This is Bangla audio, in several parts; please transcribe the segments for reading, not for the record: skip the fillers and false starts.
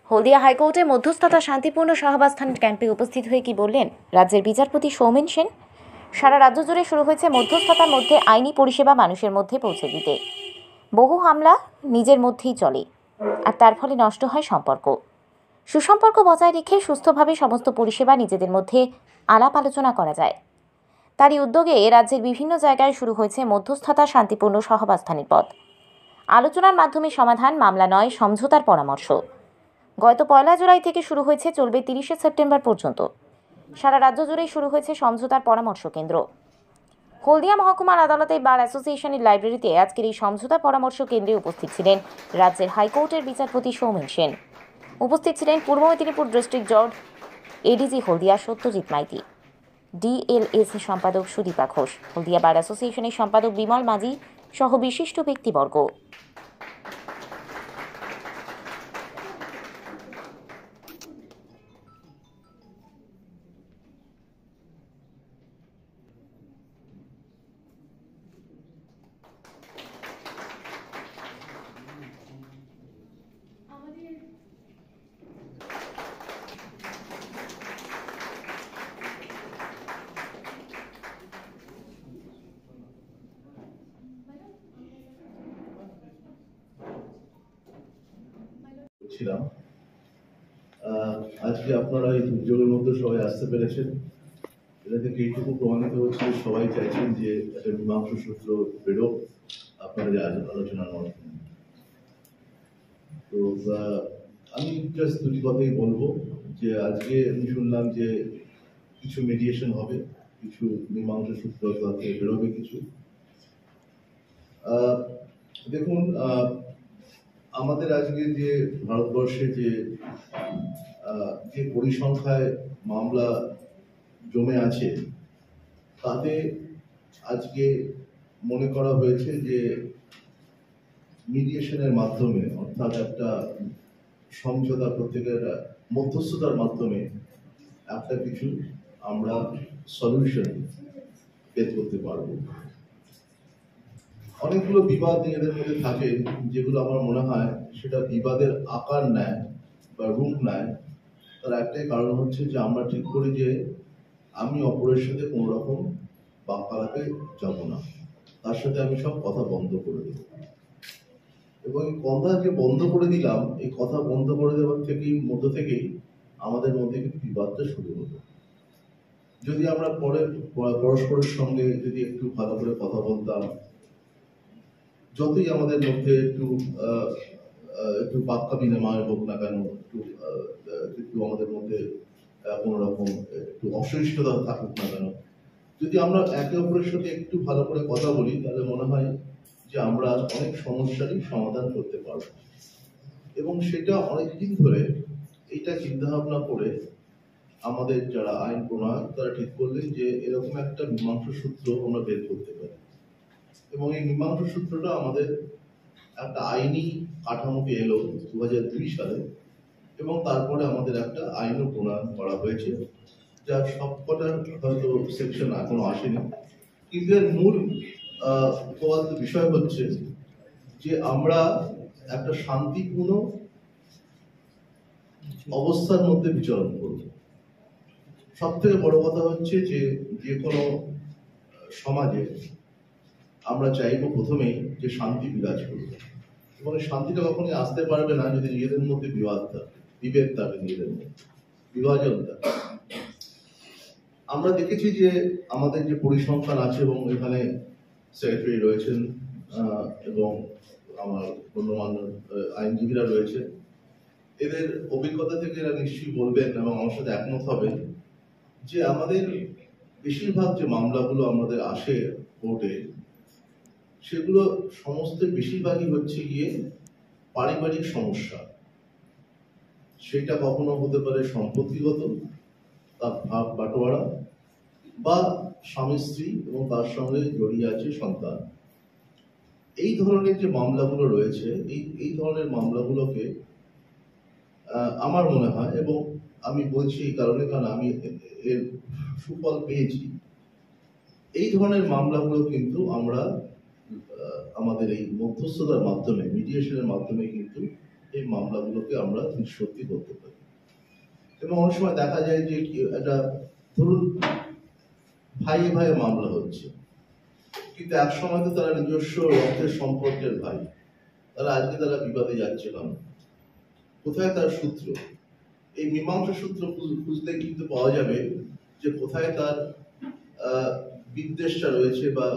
হলদিয়া হাইকোর্টে মধ্যস্থতা শান্তিপূর্ণ সহাবস্থান ক্যাম্পে উপস্থিত হয়ে কি বললেন রাজ্যের বিচারপতি সৌমেন সেন। সারা রাজ্য জুড়ে শুরু হয়েছে মধ্যস্থতার মধ্যে আইনি পরিষেবা মানুষের মধ্যে পৌঁছে দিতে। বহু হামলা নিজের মধ্যেই চলে, আর তার ফলে নষ্ট হয় সম্পর্ক। সুসম্পর্ক বজায় রেখে সুস্থভাবে সমস্ত পরিষেবা নিজেদের মধ্যে আলাপ আলোচনা করা যায়। তারই উদ্যোগে রাজ্যের বিভিন্ন জায়গায় শুরু হয়েছে মধ্যস্থতা শান্তিপূর্ণ সহাবস্থানের পথ। আলোচনার মাধ্যমে সমাধান, মামলা নয় সমঝোতার পরামর্শ। গত 1 জুলাই থেকে শুরু হয়েছে, চলবে 30 সেপ্টেম্বর পর্যন্ত। সারা রাজ্য জুড়েই শুরু হয়েছে সমঝোতার পরামর্শ কেন্দ্র। হলদিয়া মহকুমার আদালতে বার অ্যাসোসিয়েশনের লাইব্রেরিতে আজকের এই সমঝোতা পরামর্শ কেন্দ্রে উপস্থিত ছিলেন রাজ্যের হাইকোর্টের বিচারপতি সৌমেন সেন। উপস্থিত ছিলেন পূর্ব মেদিনীপুর ডিস্ট্রিক্ট জজ এডিজি হলদিয়া সত্যজিৎ মাইতি, ডিএলএস সম্পাদক সুদীপা ঘোষ, হলদিয়া বার অ্যাসোসিয়েশনের সম্পাদক বিমল মাঝি সহ বিশিষ্ট ব্যক্তিবর্গ। ছিলাম আজকে আপনারা এই দুর্যোগের মধ্যে সবাই আসতে পেরেছেন। এটা থেকে এইটুকু প্রমাণিত হচ্ছে সবাই চাইছেন যে একটা মীমাংসা সূত্র বেরোক আপনাদের আলোচনার মাধ্যমে। তো আমি জাস্ট দুটি কথাই বলবো যে আজকে আমি শুনলাম যে কিছু মিডিয়েশন হবে, কিছু মীমাংসা সূত্র বেরোবে কিছু। দেখুন, আমাদের আজকে যে ভারতবর্ষে যে পরিসংখ্যায় মামলা জমে আছে, তাতে আজকে মনে করা হয়েছে যে মিডিয়েশনের মাধ্যমে, অর্থাৎ একটা সমঝোতা, প্রত্যেকের মধ্যস্থতার মাধ্যমে একটা কিছু আমরা সলিউশন বের করতে পারবো। অনেকগুলো বিবাদ নিজেদের মধ্যে থাকে, যেগুলো আমার মনে হয় সেটা বিবাদের আকার নেয় বা রূপ নেয়। তার একটাই কারণ হচ্ছে যে আমরা ঠিক করি যে আমি অপরের সাথে কোনো রকম বাক্যালাপে যাব না, তার সাথে আমি সব কথা বন্ধ করে দেব। এবং এই কথা যে বন্ধ করে দিলাম, এই কথা বন্ধ করে দেওয়ার থেকেই আমাদের মধ্যে কিন্তু বিবাদটা শুরু হলো। যদি আমরা পরস্পরের সঙ্গে যদি একটু ভালো করে কথা বলতাম, যতই আমাদের মধ্যে একটু বাক্য বিনিময় হোক না কেন, একটু আমাদের মধ্যে কোনো রকম একটু অসহিষ্ণুতা থাকুক না কেন, যদি আমরা একে অপরের সাথে একটু ভালো করে কথা বলি, তাহলে মনে হয় যে আমরা অনেক সমস্যারই সমাধান করতে পারবো। এবং সেটা অনেকদিন ধরে এইটা চিন্তা ভাবনা করে আমাদের যারা আইন প্রণয়ন, তারা ঠিক করলেন যে এরকম একটা মীমাংসা সূত্র আমরা বের করতে পারি। এবং এই মীমাংসা সূত্রটা আমাদের একটা আইনি কাঠামোতে এলো 2002 সালে, এবং তারপরে আমাদের একটা আইনও প্রণয়ন করা হয়েছে, যার সবকটার হয়তো সেকশন এখনো আসেনি। কিন্তু এর মূল বিষয় হচ্ছে যে আমরা একটা শান্তিপূর্ণ অবস্থার মধ্যে বিচরণ করব। সব থেকে বড় কথা হচ্ছে যে কোনো সমাজে আমরা চাইবো প্রথমেই যে শান্তি বিরাজ করবে, এবং শান্তিটা কখনোই আসতে পারবে না যদি নিজেদের মধ্যে বিবাদ থাকে, বিভেদ থাকে, নিজেদের মধ্যে বিভাজন থাকে। আমরা দেখেছি যে আমাদের যে পরিসংখ্যান আছে, এবং এখানে সেক্রেটারি রয়েছেন এবং আমার গণ্যমান্য আইনজীবীরা রয়েছে, এদের অভিজ্ঞতা থেকে এরা নিশ্চয়ই বলবেন এবং আমার সাথে একমত হবেন যে আমাদের বেশিরভাগ যে মামলাগুলো আমাদের আসে কোর্টে, সেগুলো সমস্ত বেশিরভাগই হচ্ছে গিয়ে পারিবারিক সমস্যা। সেটা কখনো হতে পারে সম্পত্তিগত, তার ভাগ বাটোয়ারা, বা স্বামী স্ত্রী এবং তার সঙ্গে জড়িয়ে আছে সন্তান। এই ধরনের যে মামলাগুলো রয়েছে, এই ধরনের মামলাগুলোকে আমার মনে হয়, এবং আমি বলছি এই কারণে কারণ আমি এর সুফল পেয়েছি, এই ধরনের মামলাগুলো কিন্তু আমরা আমাদের এই মধ্যস্থতার মাধ্যমে, মিডিয়েশনের মাধ্যমে কিন্তু এই মামলাগুলোকে আমরা নিষ্পত্তি করতে পারি। এবং অনেক সময় দেখা যায় যে একটা ধরুন ভাইয়ে ভাইয়ে মামলা হচ্ছে, কিন্তু এক সময় তো তারা নিজস্ব রক্তের সম্পর্কের ভাই, তারা আজকে তারা বিবাদে যাচ্ছে কেন? কোথায় তার সূত্র? এই মীমাংসা সূত্র খুঁজলে কিন্তু পাওয়া যাবে যে কোথায় তার বিদ্বেষটা রয়েছে বা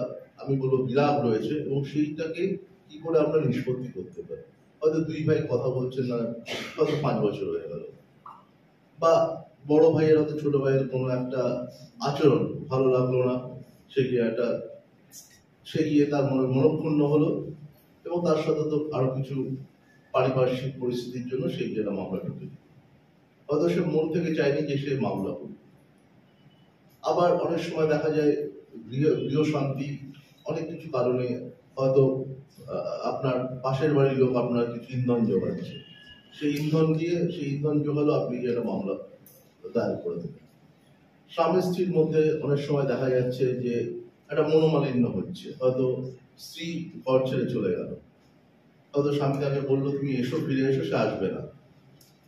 আমি বলবো বিলাপ রয়েছে, এবং সেইটাকে কি করে আমরা নিষ্পত্তি করতে পারি। হয়তো দুই ভাই কথা বলছেন না, হয়তো 5 বছর হয়ে গেল, বা বড় ভাইয়ের হয়তো ছোট ভাইয়ের কোনো একটা আচরণ ভালো লাগলো না, সে গিয়ে তার মনক্ষুণ্ণ হলো, এবং তার সাথে তো আরো কিছু পারিপার্শ্বিক পরিস্থিতির জন্য সেই জেলা মামলা ঢুকে, হয়তো সে মন থেকে চায়নি যে সে মামলা করবে। আবার অনেক সময় দেখা যায় গৃহ শান্তি অনেক কিছু কারণে হয়তো আপনার পাশের বাড়ির লোক আপনার কিছু ইন্ধন জোগাচ্ছে, সেই ইন্ধন জোগালো, আপনি একটা মামলা দায়ের করে দেবেন। স্বামী স্ত্রীর মধ্যে অনেক সময় দেখা যাচ্ছে যে একটা মনোমালিন্য হচ্ছে, হয়তো স্ত্রী ঘর ছেড়ে চলে গেল, হয়তো স্বামী তাকে বললো তুমি এসো, ফিরে এসো, সে আসবে না,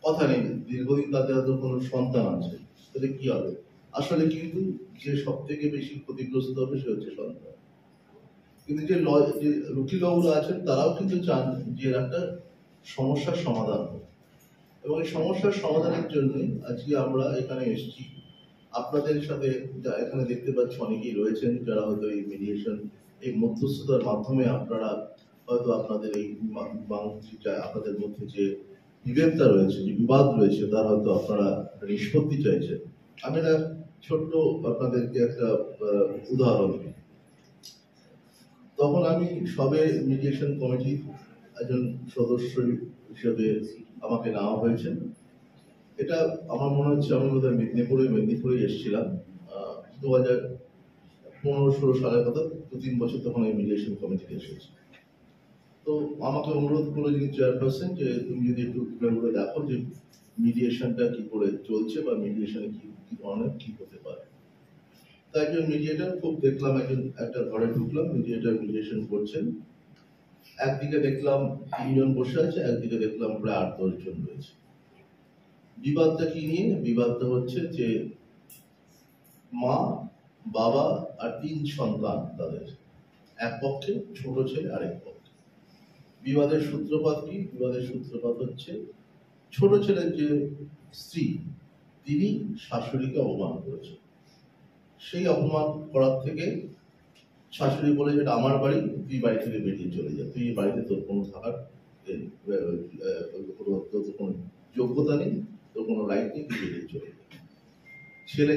কথা নেই, দীর্ঘদিন তাদের হয়তো কোনো সন্তান আছে, তাহলে কি হবে? আসলে কিন্তু যে সব থেকে বেশি ক্ষতিগ্রস্ত হবে সে হচ্ছে সন্তান। কিন্তু যে উকিল বাবুরা আছেন তারাও কিন্তু চান যে একটা সমস্যার সমাধান হোক, এবং এই সমস্যার সমাধানের জন্য আজকে আমরা এখানে এসেছি। আপনাদের সাথে এখানে দেখতে পাচ্ছি অনেকেই রয়েছেন যারা হয়তো এই মিডিয়েশন, এই মধ্যস্থতার মাধ্যমে আপনারা হয়তো আপনাদের এই আপনাদের মধ্যে যে বিভেদটা রয়েছে, যে বিবাদ রয়েছে, তার হয়তো আপনারা নিষ্পত্তি চাইছেন। আমি একটা ছোট্ট আপনাদেরকে একটা উদাহরণ দিই। তখন আমি সবে মিডিয়েশন কমিটির একজন সদস্য হিসেবে আমাকে নেওয়া হয়েছে। এটা আমার মনে হচ্ছে আমি বোধহয় মেদিনীপুরে এসেছিলাম 2015-16 সালের কথা, 2-3 বছর তখন আমি মিডিয়েশন কমিটিতে এসেছি। তো আমাকে অনুরোধ করলো যিনি চেয়ারপারসন যে তুমি যদি একটু করে দেখো যে মিডিয়েশনটা কি করে চলছে বা মিডিয়েশনে কি ধরনের কি হতে পারে। তাই একজন মিডিয়েটার খুব দেখলাম, একটা ঘরে ঢুকলাম, মিডিয়েশন করছেন। একদিকে দেখলাম 3 জন বসে আছে, একদিকে দেখলাম প্রায় 8-10 জন রয়েছে। বিবাদটা কি নিয়ে? বিবাদটা হচ্ছে যে মা, বাবা আর 3 সন্তান, তাদের এক পক্ষে, ছোট ছেলে আরেক পক্ষে। বিবাদের সূত্রপাত কি? বিবাদের সূত্রপাত হচ্ছে ছোট ছেলের যে স্ত্রী, তিনি শাশুড়িকে অপমান করেছেন। সেই অপমান করার থেকে শাশুড়ি বলে যেটা আমার বাড়ি, তুই বাড়ি থেকে বেরিয়ে চলে যা, তুই এই বাড়িতে তোর কোনো থাকার তোর কোনো যোগ্যতা নেই, তোর কোনো রাইট নেই, তুই বেরিয়ে চলে যা। ছেলে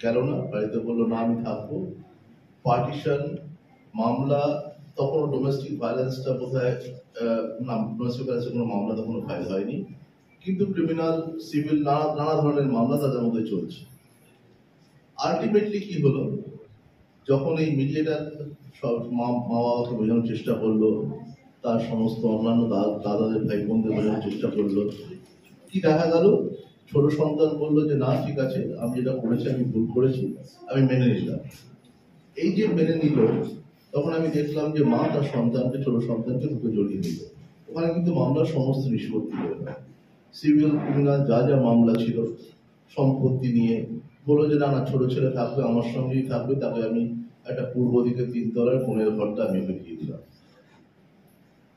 গেল না, বাড়িতে বললো না আমি থাকবো। পার্টিশন, মামলা, তখনও ডোমেস্টিক ভায়োলেন্সটা বোধহয় না, ডোমেস্টিক ভায়োলেন্সের কোনো মামলা তখনও ফাইল হয়নি, কিন্তু ক্রিমিনাল, সিভিল নানা ধরনের মামলা তাদের মধ্যে চলছে। আলটিমেটলি কি হলো, যখন এই মিডিয়েটার সব মা বাবাকে বোঝানোর চেষ্টা করলো, তার সমস্ত অন্যান্য দাদাদের ভাই বোনদের বোঝানোর চেষ্টা করলো, কি দেখা গেল, ছোট সন্তান বললো যে না ঠিক আছে, আমি যেটা করেছি আমি ভুল করেছি, আমি মেনে নিলাম। এই যে মেনে নিল, তখন আমি দেখলাম যে মা তার সন্তানকে, ছোট সন্তানকে বুকে জড়িয়ে দিল। ওখানে কিন্তু মামলার সমস্ত নিষ্পত্তি হয়ে গেল। সিভিল, ক্রিমিনাল যা যা মামলা ছিল সম্পত্তি নিয়ে, বললো যে না ছোট ছেলে থাকবে, আমার সঙ্গেই থাকবে, তাকে আমি একটা পূর্ব দিকে 3 তলার কোণের ঘরটা আমি ওকে দিয়ে দিলাম।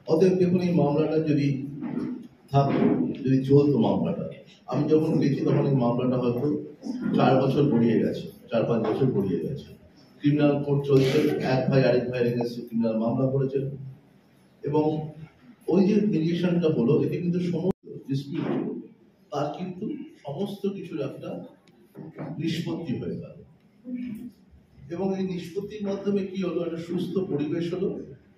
অতএব দেখুন, এই মামলাটা যদি থাকতো, যদি চলতো মামলাটা, আমি যখন গেছি তখন এই মামলাটা হয়তো 4 বছর গড়িয়ে গেছে, 4-5 বছর গড়িয়ে গেছে। ক্রিমিনাল কোর্ট চলছে, এক ভাই আরেক ভাইয়ের এগেন্সটে ক্রিমিনাল মামলা করেছেন, এবং ওই যে মিডিয়েশনটা হলো, এতে কিন্তু সমস্ত ডিসপিউট তার কিন্তু সমস্ত কিছুর একটা নিষ্পত্তি হয়ে গেল। এবং এই নিষ্পত্তির মাধ্যমে কি হলো, একটা সুস্থ পরিবেশ হলো,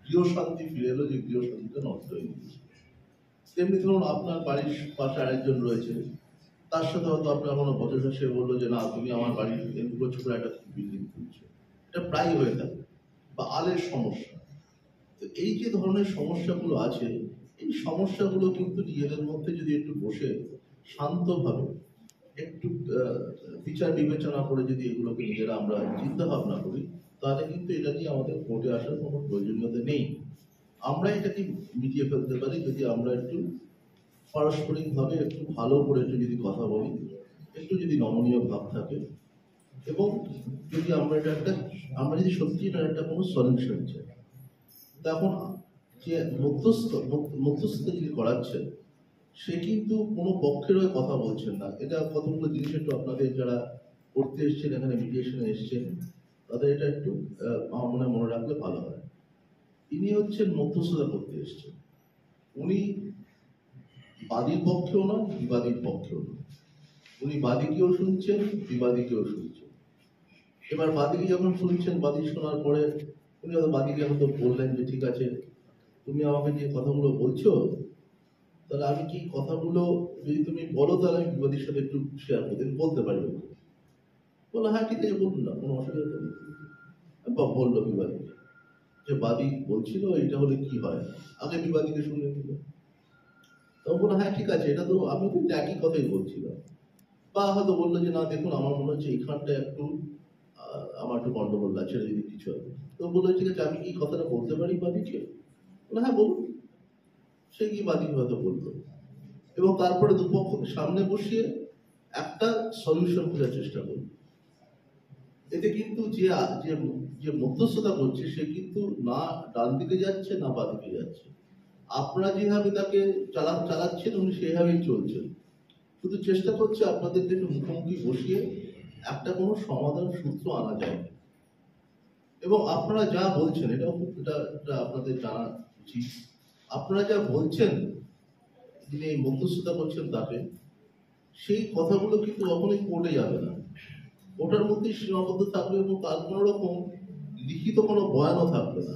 গৃহ শান্তি ফিরে এলো, যে গৃহ শান্তিটা নষ্ট হয়ে গেছে। তেমনি ধরুন আপনার বাড়ির পাশে আরেকজন রয়েছে, তার সাথে হয়তো আপনার কোনো বচসা, সে বললো যে না তুমি আমার বাড়ির এগুলো ছোট একটা বিল্ডিং তুলছো, এটা প্রায় হয়ে থাকে, বা আলের সমস্যা। তো এই যে ধরনের সমস্যাগুলো আছে, এই সমস্যাগুলো কিন্তু নিজেদের মধ্যে যদি একটু বসে শান্তভাবে একটু বিচার বিবেচনা করে যদি এগুলোকে নিজেরা আমরা চিন্তা ভাবনা করি, তাহলে কিন্তু এটা নিয়ে আমাদের কোর্টে আসার কোনো প্রয়োজনীয়তা নেই। আমরা এটাকে মিটিয়ে ফেলতে পারি যদি আমরা একটু পারস্পরিকভাবে একটু ভালো করে একটু যদি কথা বলি, একটু যদি নমনীয় ভাব থাকে, এবং যদি আমরা যদি সত্যি এটার একটা কোনো সলিউশন চাই, তখন যে মধ্যস্থতা যিনি করাচ্ছেন সে কিন্তু কোনো পক্ষের হয়ে কথা বলছেন না। এটা কতগুলো জিনিস একটু আপনাদের যারা করতে এসছেন, এখানে মিডিয়েশনে এসছেন, তাদের এটা একটু আমার মনে রাখলে ভালো হয়। ইনি হচ্ছেন মধ্যস্থতা করতে এসছেন। উনি বাদীর পক্ষেও নয়, বিবাদীর পক্ষেও নয়। উনি বাদীকেও শুনছেন, বিবাদীকেও শুনছেন। এবার বাদীকে যখন শুনছেন, বাদী শোনার পরে উনি হয়তো বাদীকে হয়তো বললেন যে ঠিক আছে, তুমি আমাকে যে কথাগুলো বলছো, তাহলে আমি কি কথাগুলো যদি তুমি বলো তাহলে আমি বিবাদীর সাথে একটু শেয়ার করতে বলতে পারি। বলো হ্যাঁ ঠিক আছে, বলুন না, কোনো অসুবিধা নেই। বললো বিবাদী যে বাদী বলছিল এটা হলে কি হয়, আগে বিবাদীকে শুনে নিল। তখন বললো হ্যাঁ ঠিক আছে, এটা তো আমি তো একই কথাই বলছিলাম। বা হয়তো বললো যে না দেখুন, আমার মনে হচ্ছে এইখানটা একটু আমার একটু গন্ডগোল আছে, যদি কিছু হবে। তো বললো ঠিক আছে, আমি কি কথাটা বলতে পারি বাদীকে? বললো হ্যাঁ বলুন। সে কি বাদীকে হয়তো বললো, এবং তারপরে দুপক্ষকে সামনে বসিয়ে একটা সলিউশন খোঁজার চেষ্টা করল। এতে কিন্তু যে মধ্যস্থতা করছে সে কিন্তু না ডান দিকে যাচ্ছে না বাঁ দিকে যাচ্ছে। আপনারা যেভাবে তাকে চালাচ্ছেন উনি সেভাবেই চলছেন। শুধু চেষ্টা করছে আপনাদেরকে একটু মুখোমুখি বসিয়ে একটা কোনো সমাধান সূত্র আনা যায়। এবং আপনারা যা বলছেন এটা আপনাদের জানা উচিত। আপনারা যা বলছেন, যিনি এই মধ্যস্থতা করছেন তাকে, সেই কথাগুলো কিন্তু কখনোই কোর্টে যাবে না। ওটার মধ্যে সীমাবদ্ধ থাকবে এবং তার কোনো রকম লিখিত কোনো বয়ানও থাকবে না।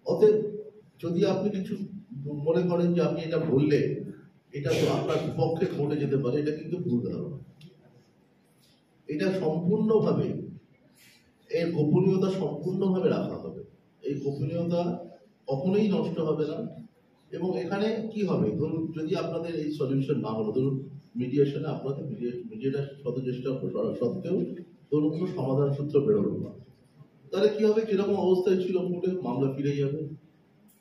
অতএব যদি আপনি কিছু মনে করেন যে আপনি এটা বললে এটা তো আপনার বিপক্ষে কোর্টে যেতে পারে, এটা কিন্তু ভুল ধারণা। এটা সম্পূর্ণভাবে এর গোপনীয়তা সম্পূর্ণভাবে রাখা হবে। এই গোপনীয়তা কখনোই নষ্ট হবে না। এবং এখানে কি হবে, ধরুন যদি আপনাদের এই সলিউশন না হলো, ধরুন মিডিয়েশনে আপনাদের মিডিয়েটার শত চেষ্টা সত্ত্বেও ধরুন কোনো সমাধান সূত্র বেরোলো না, তাহলে কি হবে, যেরকম অবস্থায় ছিল কোর্টে মামলা ফিরে যাবে।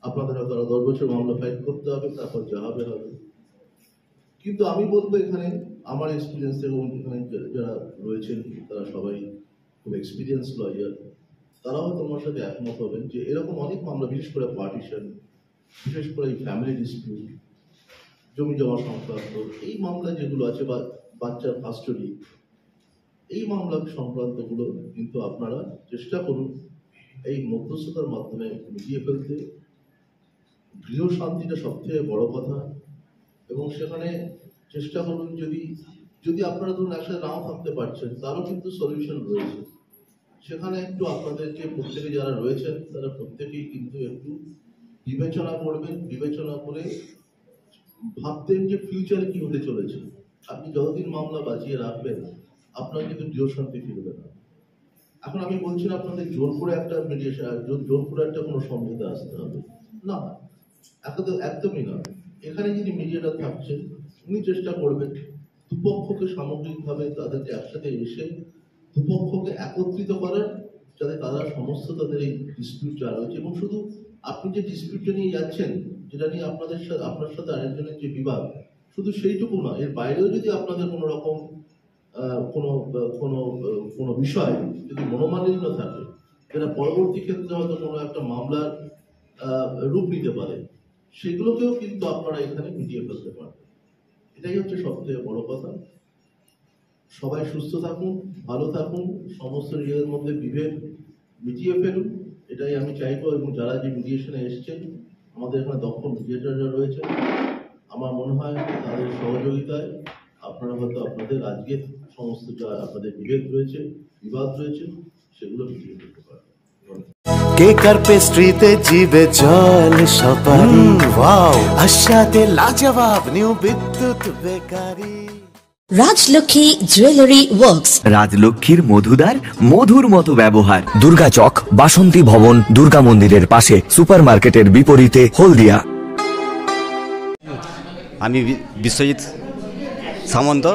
আপনাদের হয়তো 10 বছর মামলা ফাইট করতে হবে, তারপর যা হবে হবে। কিন্তু আমি বলবো এখানে আমার এক্সপিরিয়েন্স, এবং এখানে যারা রয়েছেন তারা সবাই খুব এক্সপিরিয়েন্স লয়ার, তারাও তোমার সাথে একমত হবেন যে এরকম অনেক মামলা, বিশেষ করে পার্টিশন, বিশেষ করে এই ফ্যামিলি ডিসপিউট, জমি জমা সংক্রান্ত এই মামলা যেগুলো আছে, বা বাচ্চার কাস্টডি, এই মামলা সংক্রান্তগুলো কিন্তু আপনারা চেষ্টা করুন এই মধ্যস্থতার মাধ্যমে মিটিয়ে ফেলতে। গৃহ শান্তিটা সবথেকে বড় কথা। এবং সেখানে চেষ্টা করুন, যদি আপনারা ধরুন একসাথে নাও থাকতে পারছেন, তারও কিন্তু সলিউশন রয়েছে। সেখানে একটু আপনাদেরকে প্রত্যেকে যারা রয়েছেন তারা প্রত্যেকেই কিন্তু একটু বিবেচনা করবেন। বিবেচনা করে ভাবতেন যে ফিউচারে কি হতে চলেছে। আপনি যতদিন মামলা বাঁচিয়ে রাখবেন আপনার কিন্তু গৃহ শান্তি ফিরবে না। এখন আমি বলছি না আপনাদের জোর করে একটা মিডিয়েশন, জোর করে একটা কোনো সমঝোতা আসতে হবে না, একদমই না। এখানে যিনি মিডিয়েটর থাকছেন উনি চেষ্টা করবেন দুপক্ষকে সামগ্রিকভাবে তাদেরকে একসাথে এসে দুপক্ষকে একত্রিত করার, যাতে তারা সমস্ত তাদের এই ডিসপিউট যা রয়েছে, এবং শুধু আপনি যে ডিসপিউটটা নিয়ে যাচ্ছেন, যেটা নিয়ে আপনার সাথে আরেকজনের যে বিবাদ, শুধু সেইটুকু না, এর বাইরেও যদি আপনাদের কোনো রকম কোনো বিষয় যদি মনোমালিন্য থাকে, যেটা পরবর্তী ক্ষেত্রে হয়তো কোনো একটা মামলার রূপ নিতে পারে, সেগুলোকেও কিন্তু আপনারা এখানে মিটিয়ে ফেলতে পারেন। এটাই হচ্ছে সবথেকে বড় কথা। সবাই সুস্থ থাকুন, ভালো থাকুন, সমস্ত নিজেদের মধ্যে বিভেদ মিটিয়ে ফেলুন, এটাই আমি চাইবো। এবং যারা যে মিডিয়েশনে এসছেন, আমাদের এখানে দক্ষ মিডিয়েটররা রয়েছে, আমার মনে হয় তাদের সহযোগিতায় আপনারা হয়তো আপনাদের আজকে সমস্ত যা আপনাদের বিভেদ রয়েছে, বিবাদ রয়েছে, সেগুলো মিটিয়ে ফেলতে পারবেন। কেক আর পেস্ট্রিতে জিবে জল সপারি, ওয়াও আশাতে লাজবাব নিউ বিদ্যুৎ বেকারি। রাজলক্ষ্মী জুয়েলারি ওয়ার্কস, রাজলক্ষ্মীর মধুদার মধুর মতো ব্যবহার। দুর্গা চক, বাসন্তী ভবন, দুর্গা মন্দিরের পাশে, সুপার মার্কেটের বিপরীতে, হলদিয়া। আমি বিশ্বজিৎ সামন্ত,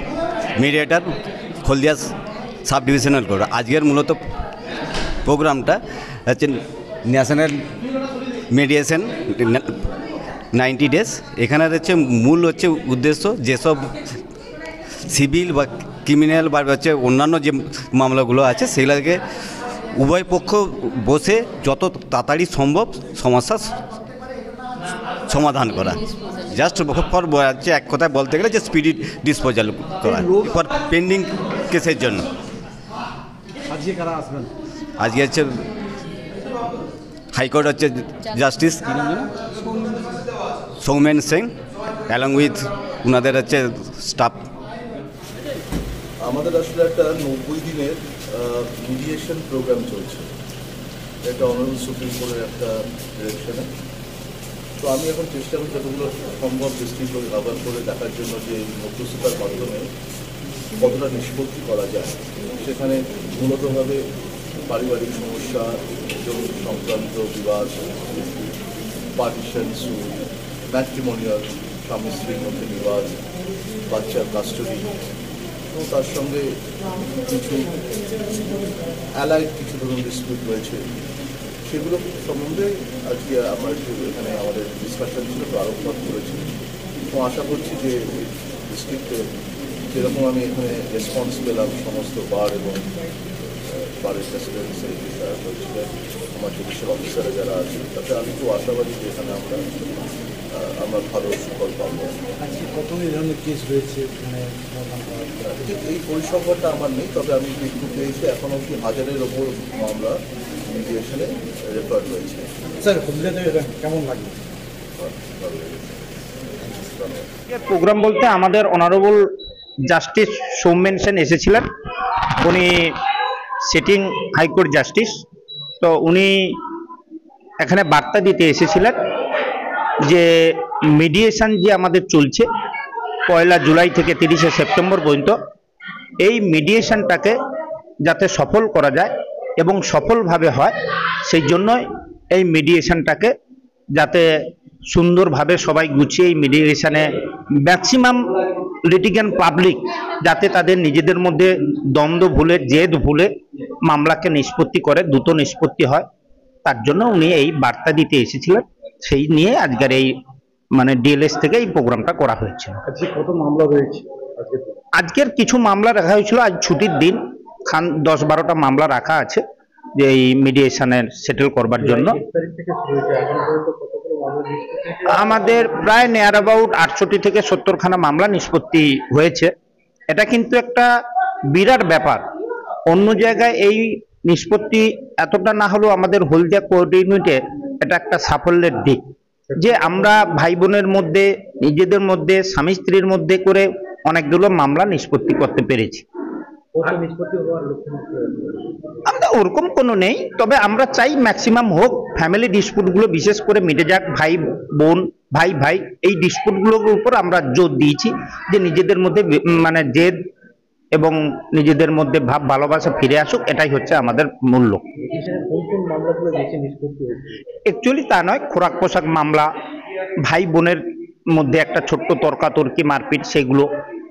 মিডিয়েটর, হলদিয়া সাব ডিভিশনাল কোর্ট। আজকের মূলত প্রোগ্রামটা হচ্ছে ন্যাশনাল মিডিয়েশন 90 ডেজ। এখানে হচ্ছে মূল হচ্ছে উদ্দেশ্য যেসব সিভিল বা ক্রিমিনাল বা হচ্ছে অন্যান্য যে মামলাগুলো আছে সেগুলোকে উভয় পক্ষ বসে যত তাড়াতাড়ি সম্ভব সমস্যার সমাধান করা, জাস্ট ফর হচ্ছে এক কথায় বলতে গেলে যে স্পিডি ডিসপোজাল করা ফর পেন্ডিং কেসের জন্য। আজকে হচ্ছে হাইকোর্ট হচ্ছে justice Soumen Singh along with ওনাদের হচ্ছে স্টাফ। আমাদের আসলে একটা 90 দিনের মিডিয়েশন প্রোগ্রাম চলছে, এটা অনারেবল সুপ্রিম কোর্টের একটা ডিরেকশনে। তো আমি এখন চেষ্টা করি যতগুলো সম্ভব ডিস্ট্রিক্টগুলো কভার করে দেখার জন্য যে মধ্যস্থতার মাধ্যমে কতটা নিষ্পত্তি করা যায়। সেখানে মূলতভাবে পারিবারিক সমস্যা, জমি সংক্রান্ত বিবাদ, পার্টিশন সুট, ম্যাট্রিমোনিয়াল স্বামী স্ত্রীর মধ্যে বিবাদ, বাচ্চার কাস্টডি, এবং তার সঙ্গে কিছু অ্যালাইড কিছু ধরুন ডিসপিউট রয়েছে, সেগুলো সম্বন্ধে আজকে আমরা একটু এখানে আমাদের ডিসকাশন ছিল, তো আলোকপাত করেছি। এবং আশা করছি যে ডিস্ট্রিক্টে যেরকম আমি এখানে রেসপন্স পেলাম সমস্ত বার এবং বারের প্রেসিডেন্ট সেক্রেটারি যারা হয়েছিলেন, আমার জুডিশিয়াল অফিসারে যারা আছে, তাতে আমি খুব আশাবাদী যে এখানে আমরা ভালো সুফল পাবো। কত ধরনের কেস রয়েছে ঠিক এই পরিসংখ্যানটা আমার নেই, তবে আমি যেটুকু পেয়েছি এখন অবধি 1000-এর ওপর মামলা মিডিয়েশনে রেফার রয়েছে। স্যার হলদিয়াতে কেমন লাগবে প্রোগ্রাম বলতে আমাদের অনারেবল জাস্টিস সৌমেন সেন এসেছিলেন, উনি সিটিং হাইকোর্ট জাস্টিস। তো উনি এখানে বার্তা দিতে এসেছিলেন যে মিডিয়েশন যে আমাদের চলছে 1 জুলাই থেকে 30 সেপ্টেম্বর পর্যন্ত, এই মিডিয়েশনটাকে যাতে সফল করা যায় এবং সফলভাবে হয়, সেই জন্যই এই মিডিয়েশনটাকে যাতে সুন্দরভাবে সবাই গুছিয়ে এই মিডিয়েশনে ম্যাক্সিমাম লিটিগেন্ট পাবলিক যাতে তাদের নিজেদের মধ্যে দ্বন্দ্ব ভুলে জেদ ভুলে মামলাকে নিষ্পত্তি করে, দ্রুত নিষ্পত্তি হয়, তার জন্য উনি এই বার্তা দিতে এসেছিলেন। সেই নিয়ে আজকের এই ডিএলএস থেকে এই প্রোগ্রামটা করা হয়েছিল। কত মামলা রয়েছে আজকের কিছু মামলা রাখা হয়েছিল, আজ ছুটির দিন 10-12টা মামলা রাখা আছে যে এই মিডিয়েশনের সেটেল করবার জন্য। আমাদের প্রায় নিয়ার অ্যাবাউট 68 থেকে 70খানা মামলা নিষ্পত্তি হয়েছে। এটা কিন্তু একটা বিরাট ব্যাপার, অন্য জায়গায় এই নিষ্পত্তি এতটা না হলেও আমাদের হলদিয়া কোর্ট ইউনিটে এটা একটা সাফল্যের দিক যে আমরা ভাই বোনের মধ্যে, নিজেদের মধ্যে, স্বামী স্ত্রীর মধ্যে করে অনেকগুলো মামলা নিষ্পত্তি করতে পেরেছি। আমরা ওরকম কোনো নেই, তবে আমরা চাই ম্যাক্সিমাম হোক, ফ্যামিলি ডিসপুটগুলো বিশেষ করে মিটে যাক, ভাই বোন, ভাই ভাই এই ডিসপুটগুলোর উপর আমরা জোর দিয়েছি যে নিজেদের মধ্যে জেদ এবং নিজেদের মধ্যে ভাব ভালোবাসা ফিরে আসুক, এটাই হচ্ছে আমাদের মূল লক্ষ্য। অ্যাকচুয়ালি তা নয়, খোরাক পোশাক মামলা, ভাই বোনের মধ্যে একটা ছোট্ট তর্কাতর্কি মারপিট,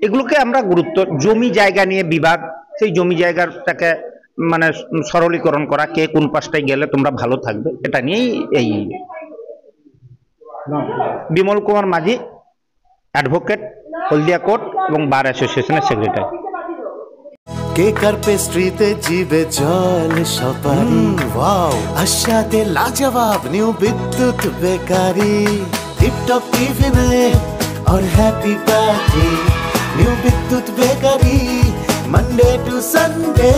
এগুলোকে আমরা গুরুত্ব, জমি জায়গা নিয়ে বিবাদ, সেই জমি জায়গাটাকে সরলীকরণ করা, কে কোন পাশটায় গেলে তোমরা ভালো থাকবে, এটা নিয়েই এই। বিমল কুমার মাঝি, অ্যাডভোকেট, হলদিয়া কোর্ট এবং বার অ্যাসোসিয়েশনের সেক্রেটারি। কেক আর পেস্ট্রিতে জিবে জল সপারি, ওয়াও আশাতে লাজবাব নিউ বিদ্যুৎ বেকারি, টিপটপ টিফিনে और हैप्पी पार्टी, নিউ বিদ্যুৎ বেকারি, মানডে টু সানডে,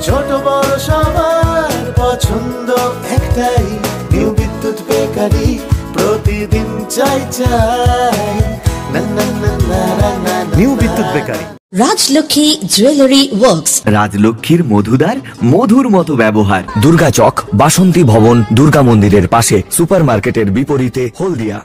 ছোট বড় সবার পছন্দ একটাই, নিউ বিদ্যুৎ বেকারি, প্রতিদিন চাই চাই, না না না না না, নিউ বিদ্যুৎ বেকারি। রাজলক্ষ্মী জুয়েলারি ওয়ার্কস, রাজলক্ষ্মীর মধুদার মধুর মতো ব্যবহার। দুর্গা চক, বাসন্তী ভবন, দুর্গা মন্দিরের পাশে, সুপার মার্কেটের বিপরীতে, হলদিয়া।